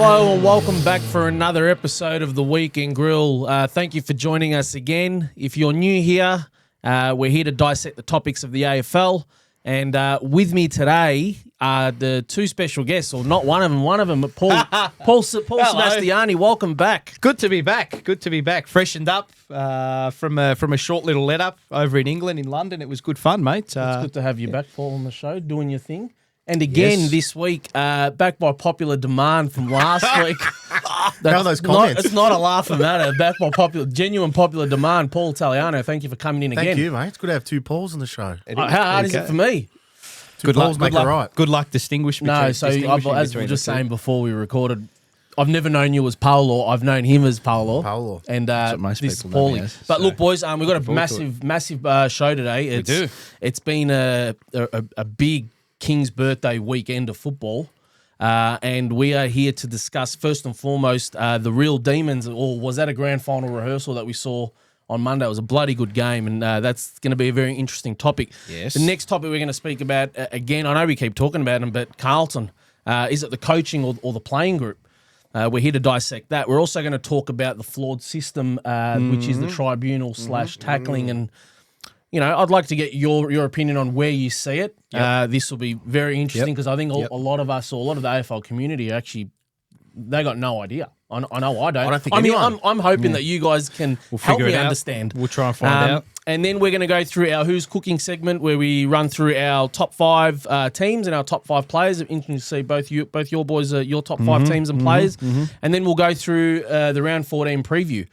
Hello and welcome back for another episode of the Weekend Grill. Thank you for joining us again. If you're new here, we're here to dissect the topics of the AFL. And with me today are the two special guests, or not one of them. One of them, Paul Sebastiani. Welcome back. Good to be back. Good to be back. Freshened up from a short little let up over in England, in London. It was good fun, mate. It's good to have you back, Paul, on the show, doing your thing. And again this week, back by popular demand from last week. How are those comments? It's not a laughing matter. Back by genuine popular demand. Paul Italiano, thank you for coming in again. Thank you, mate. It's good to have two Pauls on the show. How hard is it for me? Good luck, make it right. Good luck distinguishing. No, so as we were just saying before we recorded, I've never known you as Paolo. I've known him as Paolo. And most this is people know me Paulie. as, But so look, boys, we've got a massive show today. It's been a big King's birthday weekend of football. And we are here to discuss, first and foremost, the Real Demons, or was that a grand final rehearsal that we saw on Monday? It was a bloody good game, and that's going to be a very interesting topic. Yes. The next topic we're going to speak about, again, I know we keep talking about them, but Carlton, is it the coaching or the playing group? We're here to dissect that. We're also going to talk about the flawed system, which is the Tribunal / tackling, and I'd like to get your opinion on where you see it. Yep. This will be very interesting because I think a lot of us, or a lot of the AFL community, actually, they got no idea. I know I don't. I don't think anyone. I'm hoping that you guys can help me understand. We'll try and find out. And then we're going to go through our Who's Cooking segment where we run through our top 5 teams and our top 5 players. Interesting to see both your boys, your top 5 teams and players. And then we'll go through the round 14 preview.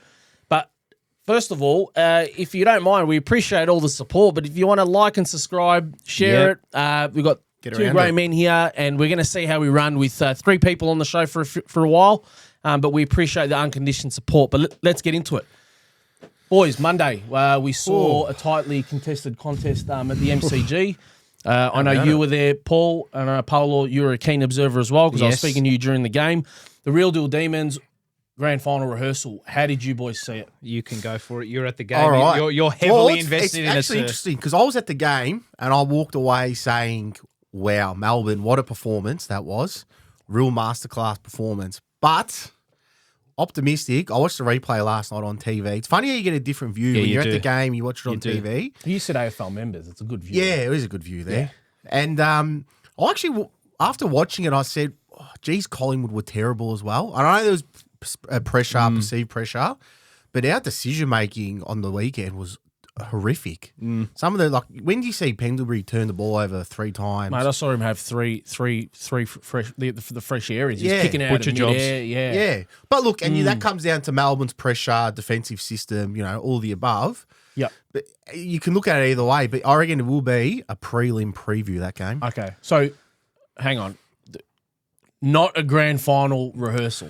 First of all, if you don't mind, we appreciate all the support. But if you want to like and subscribe, share it. We've got two great men here, and we're going to see how we run with 3 people on the show for a while. But we appreciate the unconditioned support. But let's get into it. Boys, Monday, we saw a tightly contested contest at the MCG. I know you were there, Paul, and Paolo, you were a keen observer as well because I was speaking to you during the game. The Real Deal Demons, grand final rehearsal. How did you boys see it? You can go for it. You're at the game. All right. You're heavily invested in it. It's actually interesting because I was at the game and I walked away saying, wow, Melbourne, what a performance that was. Real masterclass performance. But optimistic. I watched the replay last night on TV. It's funny how you get a different view when you're at the game, you watch it on TV. You said AFL members. It's a good view. Yeah, it is a good view there. Yeah. And I actually, after watching it, I said, geez, Collingwood were terrible as well. I know there was perceived pressure, but our decision-making on the weekend was horrific. Some of the, when do you see Pendlebury turn the ball over 3 times? Mate, I saw him have three fresh, the fresh areas. He's kicking out butcher of jobs. mid-air, Yeah. But look, and that comes down to Melbourne's pressure, defensive system, all the above. Yep. But you can look at it either way, but I reckon it will be a prelim preview, that game. Okay. So, hang on. Not a grand final rehearsal.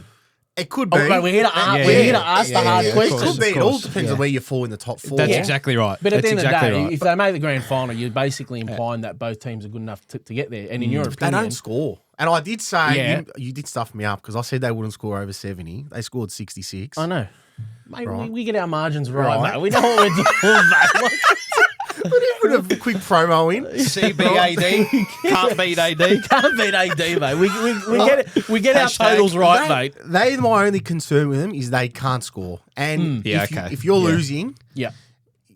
It could be. We're here to ask the hard questions. It could be. It all depends on where you fall in the top 4. That's exactly right. But at the end of the day, if they make the grand final, you're basically implying that both teams are good enough to get there. And in your opinion, they don't score. And I did say, you did stuff me up because I said they wouldn't score over 70. They scored 66. I know. Mate, we get our margins right, mate. We know what we're doing, mate. Put a quick promo in. CBAD. Can't beat AD. Can't beat AD, mate. We get our totals right, mate. My only concern with them is they can't score. And if you're losing,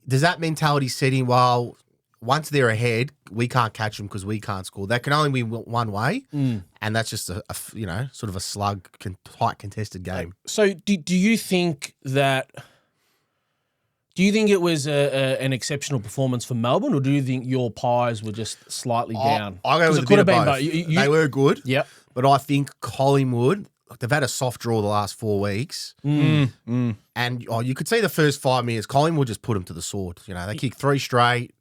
does that mentality set in, well, once they're ahead, we can't catch them because we can't score. That can only be one way, and that's just a sort of a slug, tight contested game. So do you think that... Do you think it was an exceptional performance for Melbourne, or do you think your Pies were just slightly down? I go with a bit of both. They were good, yep. But I think Collingwood, they've had a soft draw the last 4 weeks, and you could see the first 5 minutes, Collingwood just put them to the sword. They kicked 3 straight.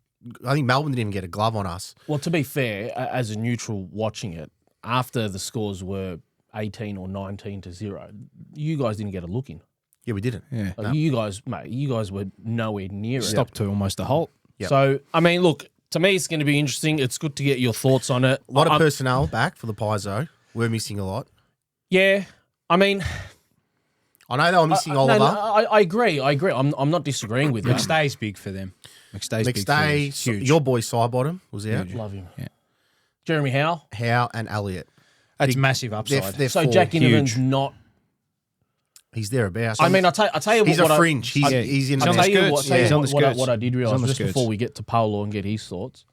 I think Melbourne didn't even get a glove on us. Well, to be fair, as a neutral watching it, after the scores were 18 or 19-0, you guys didn't get a look in. Yeah, we didn't. Yeah. No. You guys were nowhere near it. Stopped to almost a halt. Yep. So, I mean, look, to me, it's going to be interesting. It's good to get your thoughts on it. A lot of personnel back for the Pies, though. We're missing a lot. Yeah. I mean... I know they were missing Oliver. No, I agree. I'm not disagreeing with you. McStay's big for them. McStay, your boy Sidebottom was out. Love him. Yeah. Jeremy Howe. Howe and Elliott. That's massive upside. They're So four. Jack Ginnivan's Huge. not. He's thereabouts. I mean, I tell you he's what. a fringe. He's in He's the on the Tell you skirts. what, Yeah. He's on the skirts. what I did He's on realise the just skirts. before we get to Paolo and get his thoughts,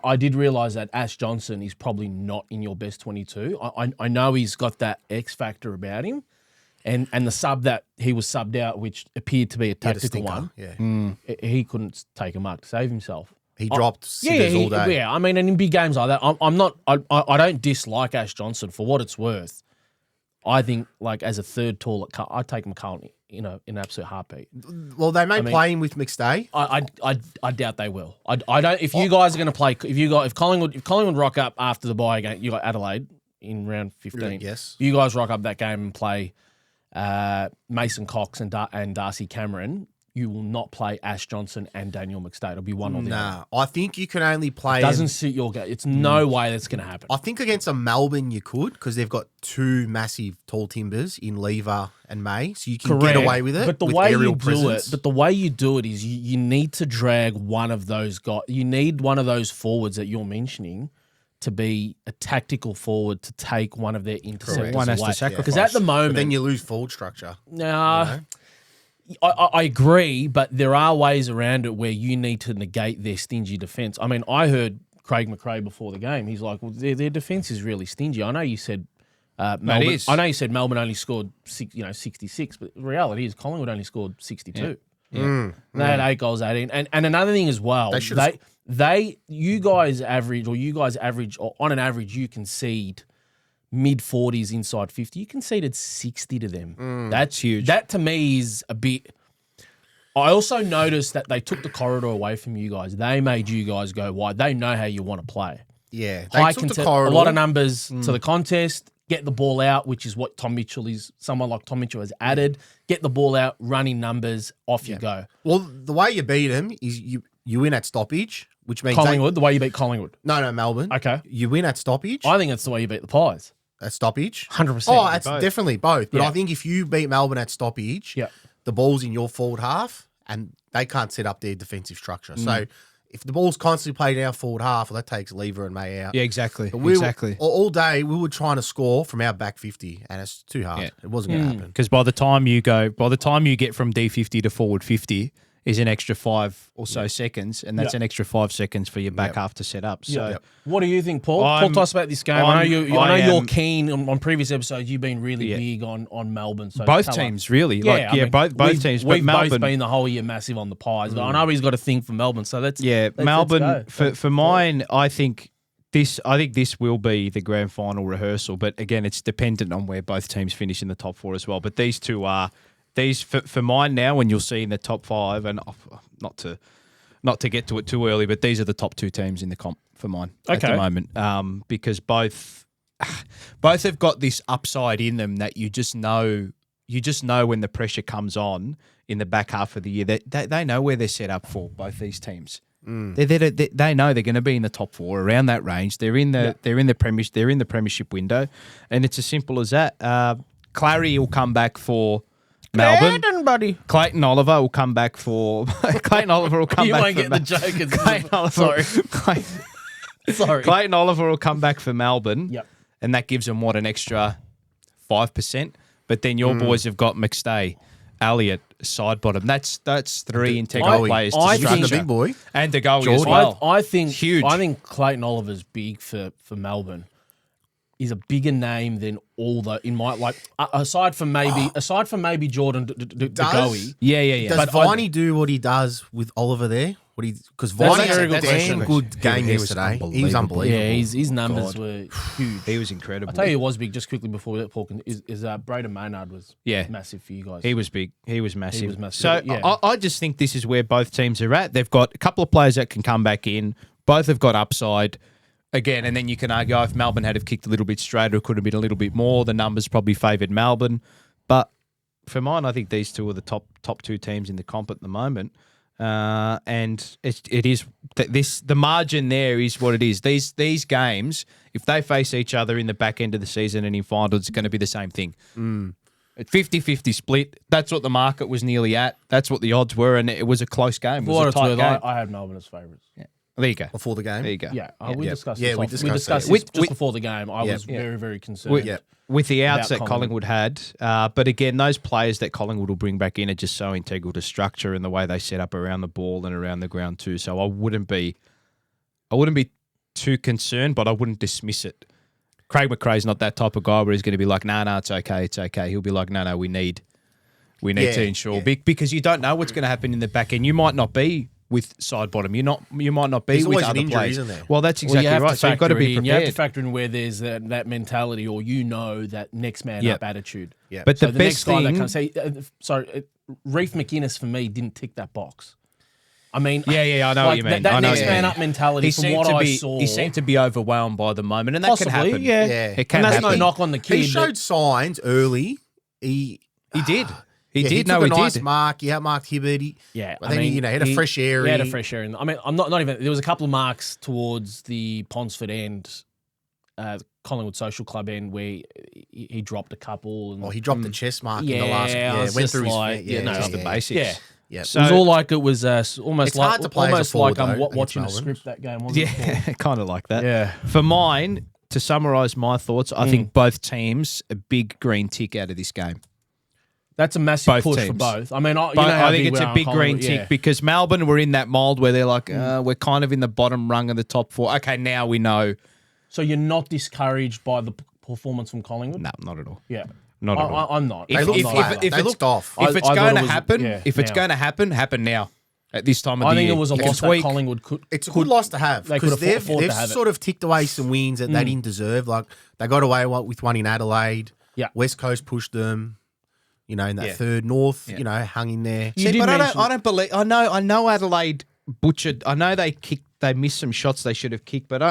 I did realise that Ash Johnson is probably not in your best 22. I know he's got that X factor about him, and the sub that he was subbed out, which appeared to be a He had a tactical stinker, one, Yeah. he couldn't take a mark to save himself. He dropped sitters all day. Yeah. I mean, and in big games like that, I'm not. I don't dislike Ash Johnson for what it's worth. I think, like, as a third tall at I'd take McCartney in an absolute heartbeat. Well, they may play him with McStay. I doubt they will. I don't. If you guys are going to play, if Collingwood rock up after the bye game, you got Adelaide in round 15. Yes. If you guys rock up that game and play Mason Cox and Darcy Cameron, you will not play Ash Johnson and Daniel McStay. It'll be one or the other. Nah, I think you can only play. Doesn't suit your game. It's no way that's going to happen. I think against a Melbourne you could because they've got two massive tall timbers in Lever and May, so you can get away with it. But the with way aerial you presence. do it, is you need to drag one of those guys. You need one of those forwards that you're mentioning to be a tactical forward to take one of their interceptors One has to away. sacrifice. Because at the But moment, then you lose forward structure. I agree, but there are ways around it where you need to negate their stingy defence. I mean, I heard Craig McRae before the game. He's like, "Well, their defence is really stingy." I know you said Melbourne. is. I know you said Melbourne only scored 66, but the reality is Collingwood only scored 62. They had 8 goals at in, and another thing as well. You guys average, or on an average, you concede mid-40s inside 50. You conceded 60 to them. That's huge. That to me is a bit. I also noticed that they took the corridor away from you guys. They made you guys go wide. They know how you want to play. Yeah, High they took the contest, corridor. a lot of numbers to the contest. Get the ball out, which is what Tom Mitchell is. Someone like Tom Mitchell has added. Get the ball out, running numbers, off you go. Well, the way you beat them is you win at stoppage, which means Collingwood, the way you beat Collingwood. No, Melbourne. Okay. You win at stoppage. I think that's the way you beat the Pies. At stoppage. 100%. Oh, it's Both. definitely both. But Yeah. I think if you beat Melbourne at stoppage, Yeah. the ball's in your forward half and they can't set up their defensive structure. So if the ball's constantly played in our forward half, well, that takes Lever and May out. Yeah, exactly. But we exactly. all day we were trying to score from our back 50 and it's too hard. Yeah. It wasn't going to happen. Because by the time you get from D50 to forward 50 is an extra 5 or so seconds, and that's Yep. an extra 5 seconds for your back half to set up. So What do you think, Paul? Paul, I'm- tell us about this game. I know I you're am- keen on previous episodes. You've been really Yeah. big on Melbourne. So both tell teams us. really, I mean, both we've- teams. But We've Melbourne, both been the whole year massive on the Pies, but I know he's got a thing for Melbourne. So let's Melbourne let's go. for mine. I think this will be the grand final rehearsal. But again, it's dependent on where both teams finish in the top 4 as well. But these two are for mine now. When you'll see in the top 5, and not to get to it too early, but these are the top 2 teams in the comp for mine at the moment. Because both have got this upside in them that you just know when the pressure comes on in the back half of the year, they know where they're set up for, both these teams. They know they're going to be in the top 4 around that range. They're in the premiership window, and it's as simple as that. Clary will come back for Melbourne. Clayton Oliver will come back for Clayton Oliver will come You back won't for get the joke. Clayton Oliver. Sorry. Sorry. Clayton Oliver will come back for Melbourne. Yep. And that gives them an extra 5%. But then your boys have got McStay, Elliott, side bottom. That's 3 integral players to I He's think- the structure. big boy. And the goalie as Jordan. well. I think Huge. I think Clayton Oliver's big for Melbourne. Is a bigger name than all the aside from maybe Jordan Goey. Yeah. Does But Viney do what he does with Oliver there? Because That's Viney a very had a good question. damn good game He was yesterday. He was unbelievable. Yeah, his numbers were huge. He was incredible. I'll tell you who was big just quickly before that, Paul, is Braden Maynard was Yeah. massive for you guys. He was big. He was massive. He was massive. So Yeah. I just think this is where both teams are at. They've got a couple of players that can come back in. Both have got upside. Again, and then you can argue if Melbourne had have kicked a little bit straighter, it could have been a little bit more. The numbers probably favoured Melbourne. But for mine, I think these two are the top 2 teams in the comp at the moment. And it is the margin there is what it is. These games, if they face each other in the back end of the season and in finals, it's going to be the same thing. At 50-50 split, that's what the market was nearly at. That's what the odds were, and it was a close game. It For was what a it's tight worth, game. I had Melbourne as favourites. There you go. before the game. There you go. Yeah, we discussed Yeah, this. we We discussed discussed it. this just With- before the game. I was very, very concerned. With the outs About that Collingwood had, but again, those players that Collingwood will bring back in are just so integral to structure and the way they set up around the ball and around the ground too. So I wouldn't be too concerned, but I wouldn't dismiss it. Craig McRae's not that type of guy where he's going to be like, no, it's okay. He'll be like, no, we need to ensure because you don't know what's going to happen in the back end. You might not be with side bottom. You might not be There's with always an other injury, players. isn't there? Well, that's exactly right. So you've got to be prepared. You have to factor in where there's that mentality, or that next man up attitude. Yeah. But So the the best next guy thing, that can say, Reef McInnes for me didn't tick that box. I mean, I know what you mean. That I know next what you man mean. up mentality. he from seemed what to I be saw, he seemed to be overwhelmed by the moment, and that possibly, can happen. yeah. It can And that's happen. no knock on the kid. He showed signs early. He He did. He He did. No, took he a nice did. mark. He outmarked Hibbert. But then he had a fresh area. He had a fresh area. I mean, I'm not even. There was a couple of marks towards the Ponsford end, the Collingwood Social Club end, where he dropped a couple. And, He dropped the chest mark in the Yeah, last. I Yeah, was went just through like, his. you know, Just the basics. yeah. Yeah. So- It was all like it was almost It's like hard to play as a almost forward, like I'm though, against watching a Melbourne. script that game. Wasn't it? Yeah, kind of like that. Yeah. For mine, to summarise my thoughts, I think both teams a big green tick out of this game. That's a massive Both push for teams. both. I mean, But I think it's a big green tick Yeah. because Melbourne were in that mould where they're like, we're kind of in the bottom rung of the top four. Okay, now we know. So you're not discouraged by the performance from Collingwood? No, not at all. Yeah. Not at all. I'm not. They If- looked if- flat. if They it's- looked off. If it's I going thought to it was- happen, yeah, if it's now. going to happen now. At this time of I the think year. it was a If loss it's that weak, Collingwood could. It's a good loss to have they could because afford they've to have it. sort of ticked away some wins that they didn't deserve. Like they got away with one in Adelaide. Yeah. West Coast pushed them. In that Yeah. third. North, hung in there. You See, did but mention- I don't believe. I know Adelaide butchered. I know they missed some shots they should have kicked, but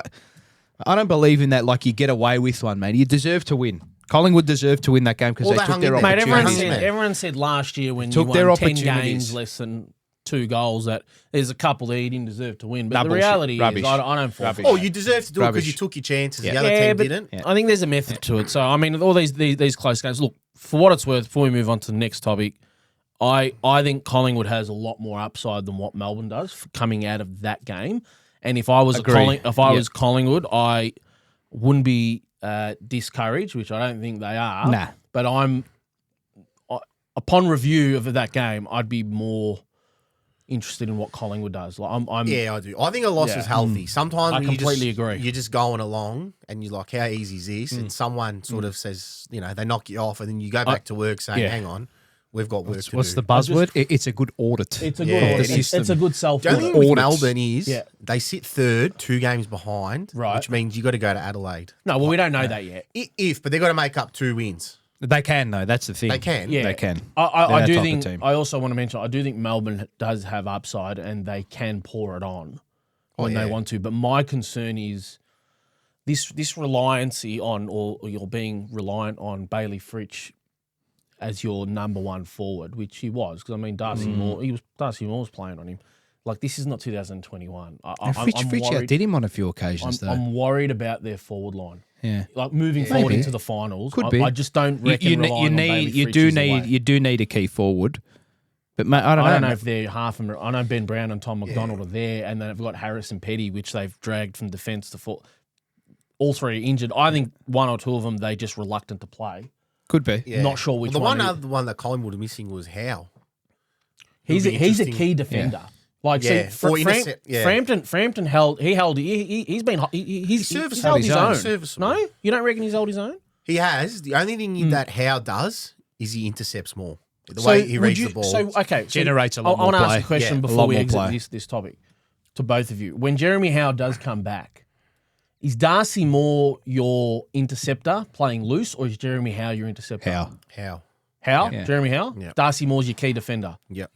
I don't believe in that. Like you get away with one, man. You deserve to win. Collingwood deserved to win that game because Well, they they took hung their in there. Mate, opportunities. everyone said last year when Took you their won 10 opportunities. games less than 2 goals that there's a couple that you didn't deserve to win. But Nah, the bullshit. reality Rubbish. is I don't fall for Rubbish. Oh, that. you deserve to do it because Rubbish. you took your chances. Yeah. The other Yeah, team but didn't. I think there's a method to it. So, I mean, all these close games. Look, for what it's worth, before we move on to the next topic, I think Collingwood has a lot more upside than what Melbourne does coming out of that game. And if I was Agree. was Collingwood, I wouldn't be discouraged, which I don't think they are. Nah. But upon review of that game, I'd be more interested in what Collingwood does. Like I'm Yeah, I do. I think a loss Yeah. is healthy. Sometimes I when completely agree. You're just going along and you're like, how easy is this? And someone sort of says, they knock you off, and then you go back to work saying, yeah. hang on, we've got work to What's do. the buzzword? It's a good audit. It's a Yeah, good it audit. is. It's a good self The only audit. thing with Audits. Melbourne is Yeah. they sit third, 2 games behind, Right. which means you got to go to Adelaide. No, well, we don't know that yet. But they've got to make up 2 wins. They can though. That's the thing. They can. Yeah, They can. I They're that do type of think. team. I also want to mention. I do think Melbourne does have upside, and they can pour it on when yeah. they want to. But my concern is this reliance on, or you're being reliant on Bailey Fritsch as your number 1 forward, which he was. Because I mean, Darcy Moore was playing on him. Like this is not 2021. I'm Fritsch worried. outdid him on a few occasions though. I'm worried about their forward line. Yeah. Like moving forward Maybe. into the finals, Could be. I just don't reckon relying on Bailey Fritsch is the way. You do need a key forward, but mate, I I don't know. know if they're half. I know Ben Brown and Tom McDonald are there, and then they've got Harris and Petty, which they've dragged from defence to full. All 3 are injured. I think 1 or 2 of them they just reluctant to play. Could be. Yeah. Not sure which the one. other one that Collingwood were missing was Howe. He's It'll be a interesting. key defender. Like Yeah. see, Or intercept, yeah. Frampton held. He's been. He's serviceable. held his own. Serviceable. No, you don't reckon he's held his own? He has. The only thing that Howe does is he intercepts more. The So way he would reads you- the ball. So okay, so Generates a lot I more want to ask play. a question Yeah, a before lot we more exit play. this topic to both of you. When Jeremy Howe does come back, is Darcy Moore your interceptor playing loose, or is Jeremy Howe your interceptor? Howe. Howe? Yeah. Jeremy Howe? Yeah. Darcy Moore's your key defender. Yep.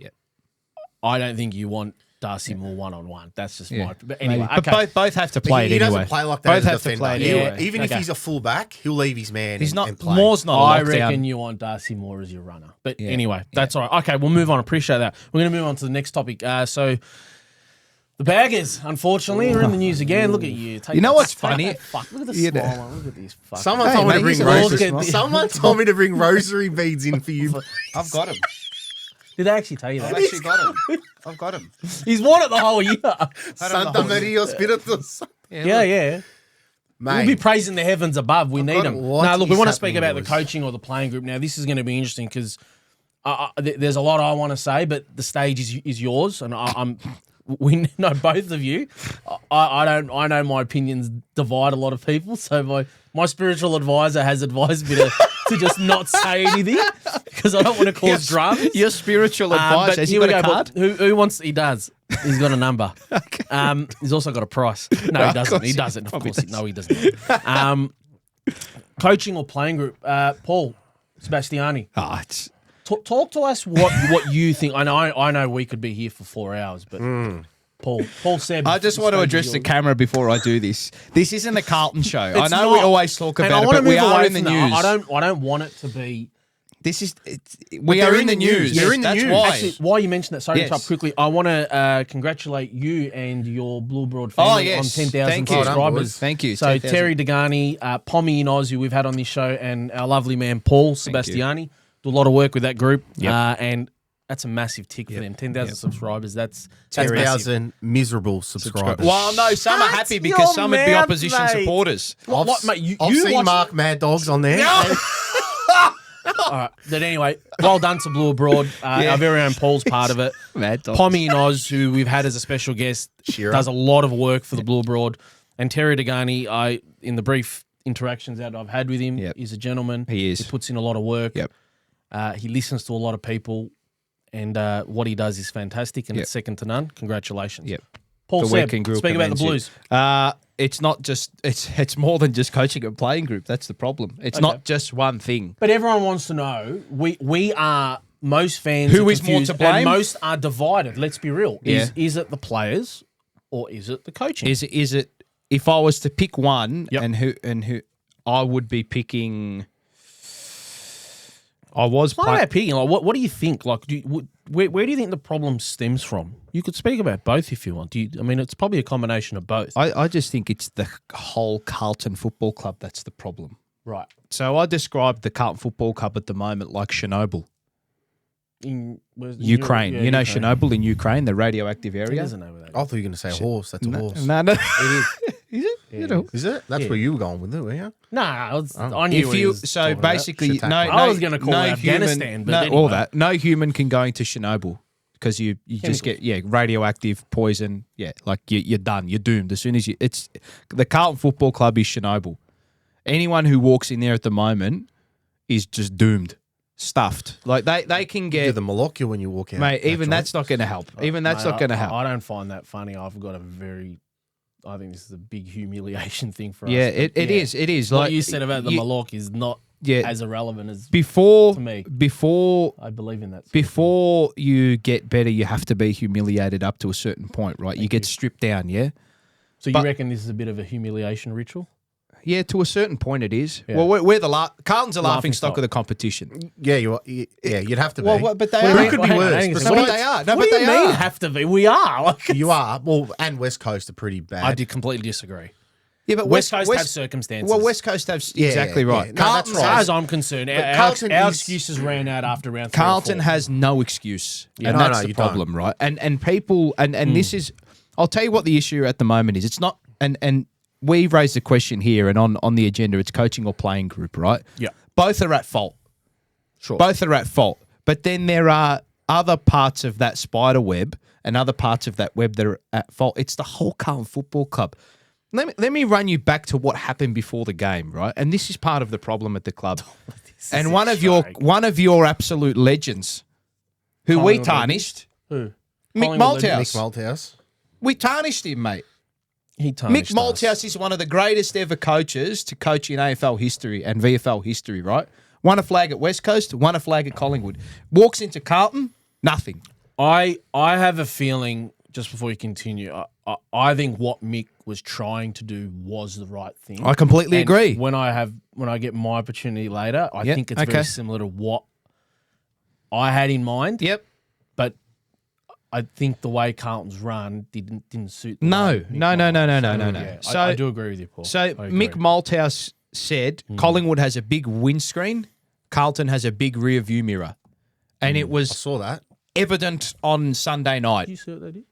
I don't think you want Darcy Moore 1-on-1. That's just Yeah. my. But anyway, But okay. both have to play he it anyway. doesn't play like that Both as a have to defender. play it Yeah. anyway. Even if Okay. he's a fullback, he'll leave his man He's and, not. and play. Moore's not. I a reckon lockdown. you want Darcy Moore as your runner. But Yeah. anyway, that's all right. Okay, we'll move on. Appreciate that. We're going to move on to the next topic. So the Baggers, unfortunately, are in the news again. Look at you. You know what's funny? Fuck, look at the You know. smile. Look at this. Fuck. Someone Hey, told me mate, to bring he's a look rosary. at this. Someone told me to bring rosary beads in for you. I've got him. Did they actually tell you I've that? actually got him. I've got him. He's won it the whole year. Santa Maria Spiritus. Yeah. Mate, We'll be praising the heavens above. We need got them. what Now, look, we is want to speak happening, about the boys? coaching or the playing group. Now, this is going to be interesting because there's a lot I want to say, but the stage is yours, and we know both of you. I know my opinions divide a lot of people, so my spiritual advisor has advised me to just not say anything because I don't want to cause drama. Your spiritual advice. Has he got a card? Who wants? He does. He's got a number. He's also got a price. No, he doesn't. He doesn't. Of course, no, he doesn't. Coaching or playing group. Paul Sebastiani. It's Talk to us what you think. I know we could be here for 4 hours, but Paul Seb. I just want to address the camera before I do this. This isn't a Carlton show. I know not. we always talk And about I it, wanna but we move are away in the from that. news. I don't want it to be. We are in the news. You're in the That's news. why. Actually, while you mention that, sorry to Yes. interrupt quickly, I want to congratulate you and your Blue Broad family yes. on 10,000 Thank you. Well done, subscribers. boys. Thank you. So 10,000. Terry Degani, Pommy in Oz, who we've had on this show, and our lovely man Paul Sebastiani do a lot of work with that group, and that's a massive tick for them. 10,000 subscribers. That's massive. 10,000 miserable subscribers. Well, no, some are happy because your some would be mouth, opposition mate. supporters. What, mate? I've You seen watch- Mark Mad Dogs on there. All right. But anyway, well done to Blue Abroad. Our very own Paul's part of it. Mad Dogs. Pommy in Oz, who we've had as a special guest, does a lot of work for the Blue Abroad. And Terry Degani, in the brief interactions that I've had with him, is a gentleman. He is. He puts in a lot of work. Yep. He listens to a lot of people. And what he does is fantastic, and it's second to none. Congratulations. Yep. Paul The Seb, working group speak about the commends you. Blues. It's not just it's more than just coaching and playing group. That's the problem. It's not just one thing. But everyone wants to know. We are most fans. Who are is more confused to blame? And most are divided. Let's be real. Yeah. Is it the players or is it the coaching? Is it if I was to pick one Yep. and who I would be picking. I was It's not about picking. Like, what do you think? Like, where do you think the problem stems from? You could speak about both if you want. It's probably a combination of both. I just think it's the whole Carlton Football Club that's the problem. Right. So I describe the Carlton Football Club at the moment like Chernobyl, Where's Ukraine. Yeah, You know Ukraine. Chernobyl in Ukraine, the radioactive He area. doesn't know where that is. I thought you were going to say a horse. That's a horse. No. It is. Is it? Yeah, You know. Is it? That's Yeah. where you were going with it, were you? I knew If what he you was so talking about. basically Chautauqua. no, I was gonna call it Afghanistan, human, but no, anyway. all that no human can go into Chernobyl because you just Chemicals. get radioactive poison, like you're done, you're doomed as soon as it's the Carlton Football Club is Chernobyl. Anyone who walks in there at the moment is just doomed, stuffed. Like they can Do get the molecule when you walk out. mate. Even right. that's not going to help. Even that's Mate, not going to help. I don't find that funny. I think this is a big humiliation thing for us. Yeah, but it is. It is. What Like you said about the you- Malok is not Yeah. as irrelevant as before to me. before I believe in that. before you get better, you have to be humiliated up to a certain point, right? You get stripped down, yeah? So you but- reckon this is a bit of a humiliation ritual? Yeah, to a certain point it is. Yeah. Well, we're the Carlton's a laughing stock stock. of the competition. Yeah, you'd have to be. But they Well, are. who could be hang on, worse? hang on. Besides- No, but they are. No, what but do they you mean are. have to be? We are. Like, You are. Well, and West Coast are pretty bad. I did completely disagree. Yeah, but West Coast have circumstances. Well, West Coast have Yeah, exactly yeah, right. yeah. No, that's Carlton's As right. far as I'm concerned, our Carlton is- excuses ran out after round 3 or Carlton 4. has no excuse, and No, that's no, the you problem, right? And people, and this is, I'll tell you what the issue at the moment is. It's not, and we raised the question here, and on the agenda, it's coaching or playing group, right? Yeah. Both are at fault. Sure. Both are at fault. But then there are other parts of that spider web and other parts of that web that are at fault. It's the whole Carlton Football Club. Let me run you back to what happened before the game, right? And this is part of the problem at the club. And one of your absolute legends, who we Collingwood tarnished, Who? Mick Collingwood legend. Nick Malthouse. Malthouse. We tarnished him, mate. He Mick tarnished us. Malthouse is one of the greatest ever coaches to coach in AFL history and VFL history, right? Won a flag at West Coast, won a flag at Collingwood. Walks into Carlton, nothing. I have a feeling, just before you continue, I think what Mick was trying to do was the right thing. I completely And agree. When I get my opportunity later, I Yep, think it's okay. very similar to what I had in mind. Yep. But I think the way Carlton's run didn't suit. The No, way Mick no. wanted. Yeah. So I do agree with you, Paul. So I agree. Mick Malthouse said Collingwood has a big windscreen, Carlton has a big rear view mirror. And it I was saw that. evident on Sunday night. Did you see what they did?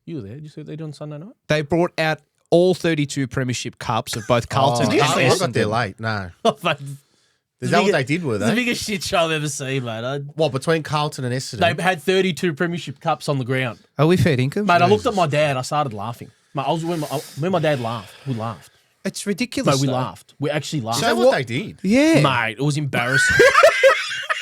You were there. Did you see what they did on Sunday night? They brought out all 32 premiership cups of both Carlton and I got there Essendon. late. No. Mate, Is that what they did, were It's the they? biggest shit show I've ever seen, mate. What, between Carlton and Essendon? They had 32 premiership cups on the ground. Are we fair income? Mate, I looked at my dad. I started laughing. Mate, when my dad laughed, we laughed. It's ridiculous. Mate, we though. laughed. We actually laughed. Is that what they did? Yeah. Mate, it was embarrassing.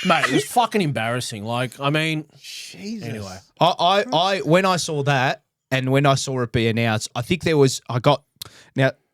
Mate, it was fucking embarrassing. Like, I mean, Jesus. anyway. I when I saw that and when I saw it be announced, I think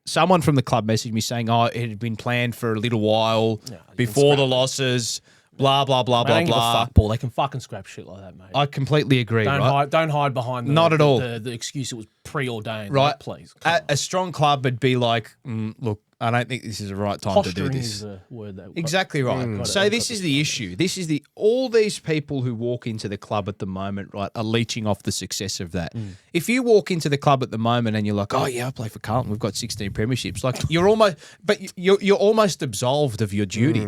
someone from the club messaged me saying, it had been planned for a little while before the losses, blah, blah, blah, blah, blah. Fuckball. They can fucking scrap shit like that, mate. I completely agree, Don't hide behind Not at all. The excuse it was preordained. Right. Like, please. Come A strong club would be like, look, I don't think this is the right time to do Posturing this. is the word that Exactly right. So got this is this the issue. This is all these people who walk into the club at the moment, right, are leeching off the success of that. If you walk into the club at the moment and you're like, oh yeah, I play for Carlton, we've got 16 premierships, like you're almost absolved of your duty.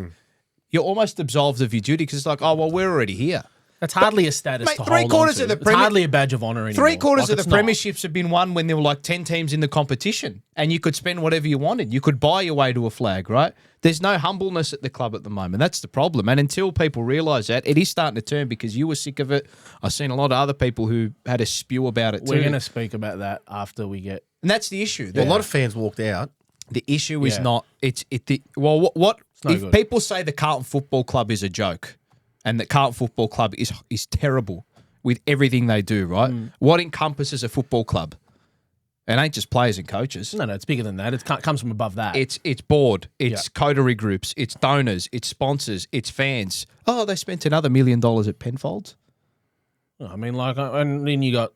You're almost absolved of your duty because it's like, oh well, we're already here. That's hardly a status Mate, to three hold quarters on of to. the It's hardly a badge of honour anymore. Three-quarters Like, of it's the not. premierships have been won when there were like 10 teams in the competition and you could spend whatever you wanted. You could buy your way to a flag, right? There's no humbleness at the club at the moment. That's the problem. And until people realise that, it is starting to turn because you were sick of it. I've seen a lot of other people who had a spew about it too. We're going to speak about that after we get... And that's the issue. Well, a lot of fans walked out. The issue is Yeah. not... If no good. people say the Carlton Football Club is a joke and the Carlton Football Club is terrible with everything they do, right? What encompasses a football club? It ain't just players and coaches. No, it's bigger than that. It comes from above that. It's board, it's coterie groups, it's donors, it's sponsors, it's fans. Oh, they spent another $1 million at Penfolds. I mean, like, and then you got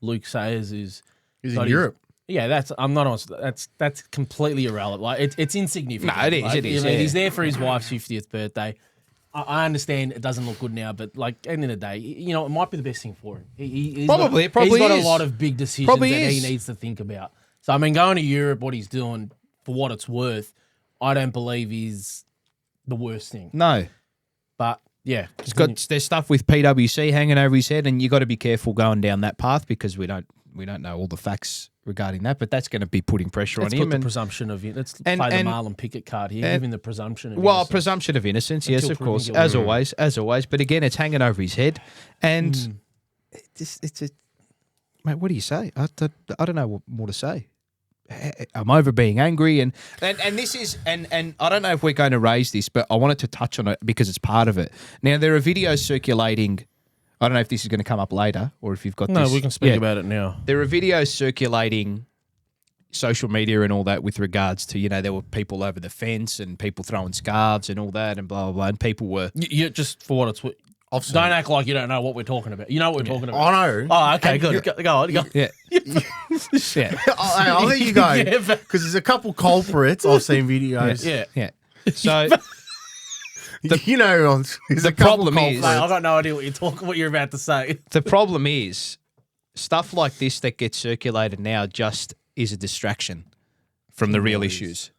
Luke Sayers He's in Europe. Yeah, that's completely irrelevant. Like, it's insignificant. No, it is, Like, it is, I mean, yeah. he's there for his wife's 50th birthday. I understand it doesn't look good now, but like at the end of the day, you know, it might be the best thing for him. He's Probably got a is. lot of big decisions Probably that is. he needs to think about. So I mean, going to Europe, what he's doing, for what it's worth, I don't believe is the worst thing. No. But yeah, There's stuff with PwC hanging over his head, and you got to be careful going down that path because we don't know all the facts regarding that. But that's going to be putting pressure let's on put him. the And, presumption of it. Let's play the Marlon Pickett card here. Give him the presumption of innocence. presumption of innocence, yes, Until of proven course, guilty. as always. But again, it's hanging over his head, and mate. What do you say? I don't know what more to say. I'm over being angry, and this is and I don't know if we're going to raise this, but I wanted to touch on it because it's part of it. Now there are videos circulating. I don't know if this is going to come up later or if you've got No, this. we can speak Yeah. about it now. There are videos circulating social media and all that with regards to, there were people over the fence and people throwing scarves and all that and blah, blah, blah. And people were... You just for what it's worth. Don't act like you don't know what we're talking about. You know what we're talking about. I know. Oh, okay, good. Go on. Go. Yeah. Yeah. I'll let you go. Yeah, Because there's a couple culprits. I've seen videos. Yeah. Yeah. So... There's The a couple problem is- Mate, I've got no idea what you're about to say. The problem is stuff like this that gets circulated now just is a distraction from the real issues.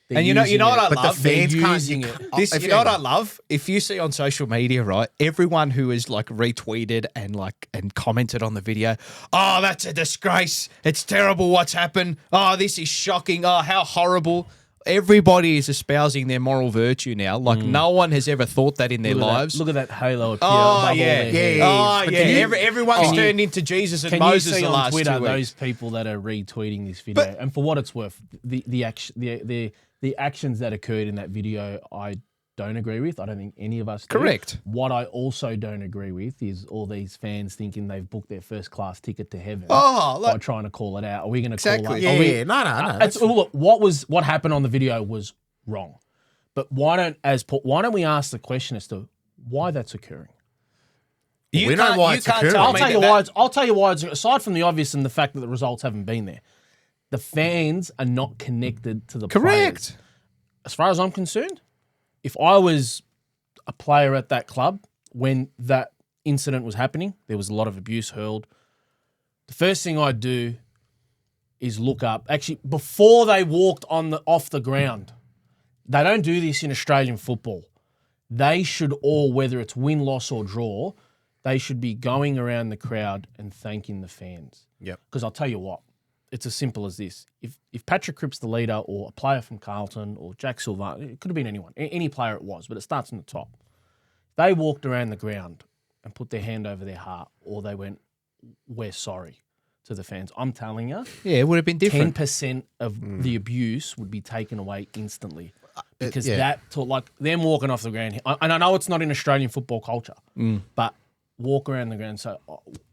And you know what I But love? the fans They're can't. using it. You know what I love? If you see on social media, right, everyone who has like retweeted and commented on the video, oh, that's a disgrace. It's terrible what's happened. Oh, this is shocking. Oh, how horrible. Everybody is espousing their moral virtue now. Like no one has ever thought that in their lives. Look at that halo appear. Oh, above all yeah. their heads. Oh, But yeah. can you- Everyone's turned into Jesus and Can Moses you see the on last Twitter 2 weeks. those people that are retweeting this video? And for what it's worth, the actions that occurred in that video, I don't agree with. I don't think any of us do. Correct. What I also don't agree with is all these fans thinking they've booked their first class ticket to heaven Oh, by like, trying to call it out. Are we going to Exactly. call out? Yeah, are we, no. Look, what happened on the video was wrong. But why don't we ask the question as to why that's occurring? We know why it's occurring. I'll tell you why. I'll tell you why. Aside from the obvious and the fact that the results haven't been there, the fans are not connected to the players. correct. As far as I'm concerned, if I was a player at that club when that incident was happening, there was a lot of abuse hurled. The first thing I'd do is look up. Actually, before they walked off the ground, they don't do this in Australian football. they should all, whether it's win, loss, or draw, they should be going around the crowd and thanking the fans. Yep. Because I'll tell you what, it's as simple as this. If Patrick Cripps, the leader, or a player from Carlton, or Jack Silva, it could have been anyone, any player it was, but it starts from the top. They walked around the ground and put their hand over their heart, or they went, we're sorry to the fans. I'm telling you, Yeah, it would have been different. 10% of the abuse would be taken away instantly. Because yeah. like them walking off the ground, and I know it's not in Australian football culture, but walk around the ground and say,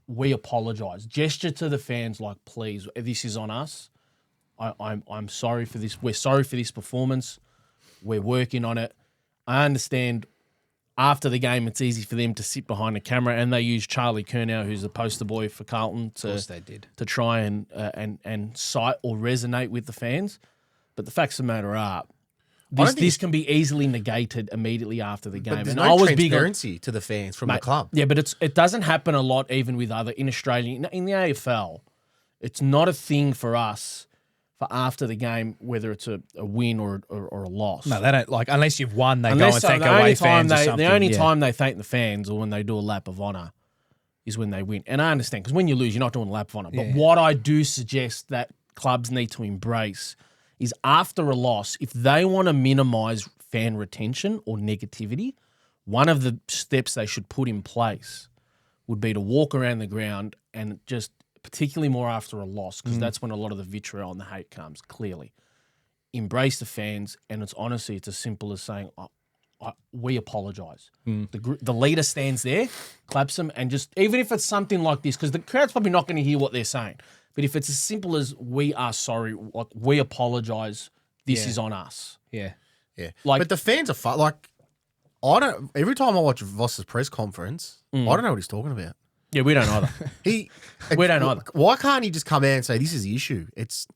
we apologise. Gesture to the fans like, please, this is on us. I'm sorry for this. We're sorry for this performance. We're working on it. I understand after the game it's easy for them to sit behind a camera, and they use Charlie Curnow, who's the poster boy for Carlton, to try and cite or resonate with the fans. But the facts of the matter are, this can be easily negated immediately after the game. But there's and no I was transparency to the fans from the club. Yeah, but it doesn't happen a lot even with other in Australia. In the AFL, it's not a thing for us for after the game, whether it's a win or a loss. No, they don't like unless you've won. They go and thank away fans or something. The only time they thank the fans or when they do a lap of honour is when they win. And I understand because when you lose, you're not doing a lap of honour. But what I do suggest that clubs need to embrace is after a loss, if they want to minimise fan retention or negativity, one of the steps they should put in place would be to walk around the ground and just, particularly more after a loss, because that's when a lot of the vitriol and the hate comes, clearly. Embrace the fans, and it's honestly, it's as simple as saying, we apologise. The leader stands there, claps them, and just, even if it's something like this, because the crowd's probably not going to hear what they're saying, but if it's as simple as we are sorry, like we apologise, this is on us. Yeah. Yeah. Like- but the fans are fun. Like, every time I watch Voss's press conference, I don't know what he's talking about. Yeah, we don't either. We don't either. Why can't he just come out and say this is the issue? It's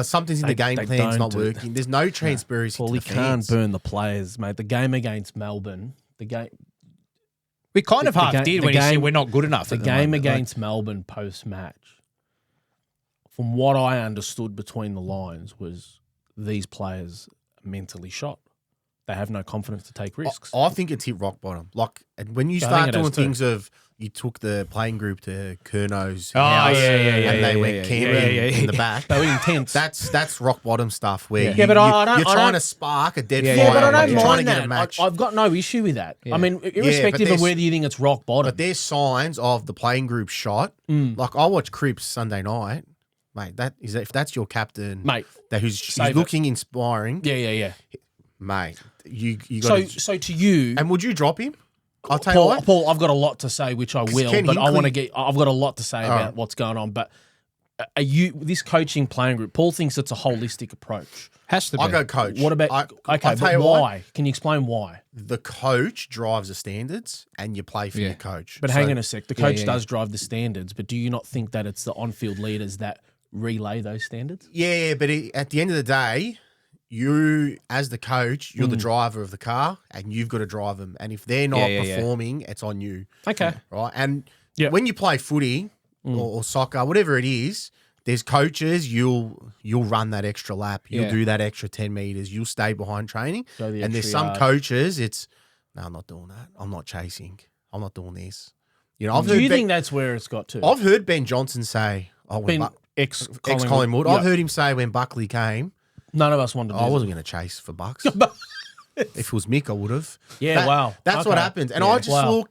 something's in the game they plan, it's don't not working. There's no transparency. Well, to he the fans. can't burn the players, mate. The game against Melbourne, We kind of half did when he said we're not good enough. The game against Melbourne post-match, from what I understood between the lines, was these players are mentally shot. They have no confidence to take risks. I think it's hit rock bottom. Like, and when you I start think it doing has too. things of, you took the playing group to Curnow's Oh, house yeah, and they went yeah, camping yeah. in the back. They were intense. That's rock bottom stuff where Yeah, but I don't- you're I trying don't- to spark a dead yeah, fire. but I like don't you're trying mind to get that. a match. I've got no issue with that. Yeah. I mean, irrespective there's- of whether you think it's rock bottom. But there's signs of the playing group shot. Like, I watch Cripps Sunday night. Mate, if that's your captain, Mate, who's save it. looking inspiring, yeah. mate, you got So to you, And would you drop him? I'll tell you Paul, what. I've got a lot to say, which I will, Ken but I want to Hinkley- I've got a lot to say about right. what's going on. But this coaching playing group, Paul thinks it's a holistic approach. Has to be. I'll go coach. What about, I'll okay, tell but you what, why? Can you explain why? the coach drives the standards and you play for your coach. But So- hang on a sec. The coach yeah. does drive the standards, but do you not think that it's the on-field leaders that relay those standards? Yeah, but at the end of the day, you, as the coach, you're the driver of the car and you've got to drive them. And if they're not performing, it's on you. Okay. Right? And Yeah. when you play footy or soccer, whatever it is, there's coaches, you'll run that extra lap. You'll Yeah. do that extra 10 metres. You'll stay behind training. Go the And there's extra some yard. coaches, no, I'm not doing that. I'm not chasing. I'm not doing this. You know, Do you think that's where it's got to? I've heard Ben Johnson say, Been ex-Collingwood. ex-Collingwood. Yep. I've heard him say when Buckley came, None of us wanted to do I that. wasn't going to chase for bucks. If it was Mick, I would have. Yeah, wow. That's what Okay. happens. And Yeah. I just Wow.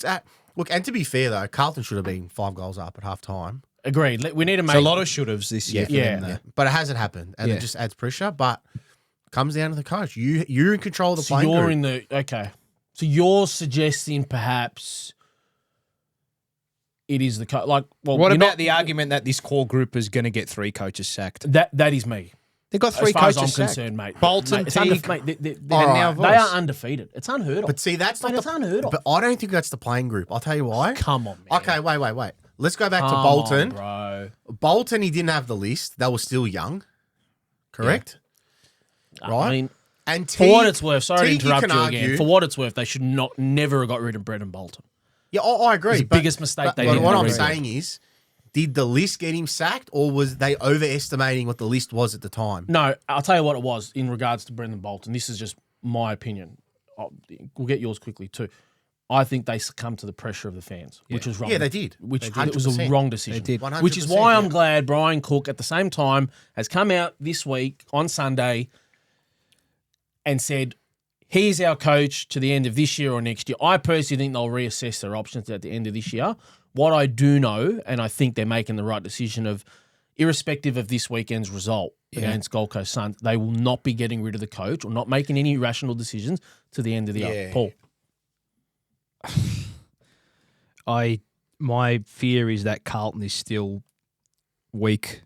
look, and to be fair though, Carlton should have been 5 goals up at half time. Agreed. We need to make It's a lot of should-haves this year. for Yeah. them, though. But it hasn't happened. And Yeah. it just adds pressure. But it comes down to the coach. You're in control of the So playing you're group. in the okay. So you're suggesting perhaps it is the coach. Like, well, What you're about not- the argument that this core group is going to get 3 coaches sacked? that is me. They've got 3 As far as coaches I'm sacked. concerned, mate. Bolton, Mate, it's Teague, mate, All right. now they Voss. are undefeated. It's unheard of. But see, that's Mate, not it's unheard of. But I don't think that's the playing group. I'll tell you why. Come on, man. Okay, wait. Let's go back to Come Bolton. on, bro. Bolton, he didn't have the list. They were still young. Correct? Right? I mean, And for what it's worth, sorry Teague, to interrupt can you argue- again. For what it's worth, they should never have got rid of Brendan Bolton. Yeah, I agree. It's the biggest mistake they did What in I'm the saying is, did the list get him sacked or was they overestimating what the list was at the time? No, I'll tell you what it was in regards to Brendan Bolton. This is just my opinion. we'll get yours quickly too. I think they succumbed to the pressure of the fans, which was wrong. Yeah, they did. Which They did. it was a 100%. wrong decision. They did. Which is why I'm 100%, glad Brian Cook at the same time has come out this week on Sunday and said, he's our coach to the end of this year or next year. I personally think they'll reassess their options at the end of this year. What I do know, and I think they're making the right decision of, irrespective of this weekend's result against Gold Coast Suns, they will not be getting rid of the coach or not making any rational decisions to the end of the year. Paul. My fear is that Carlton is still weak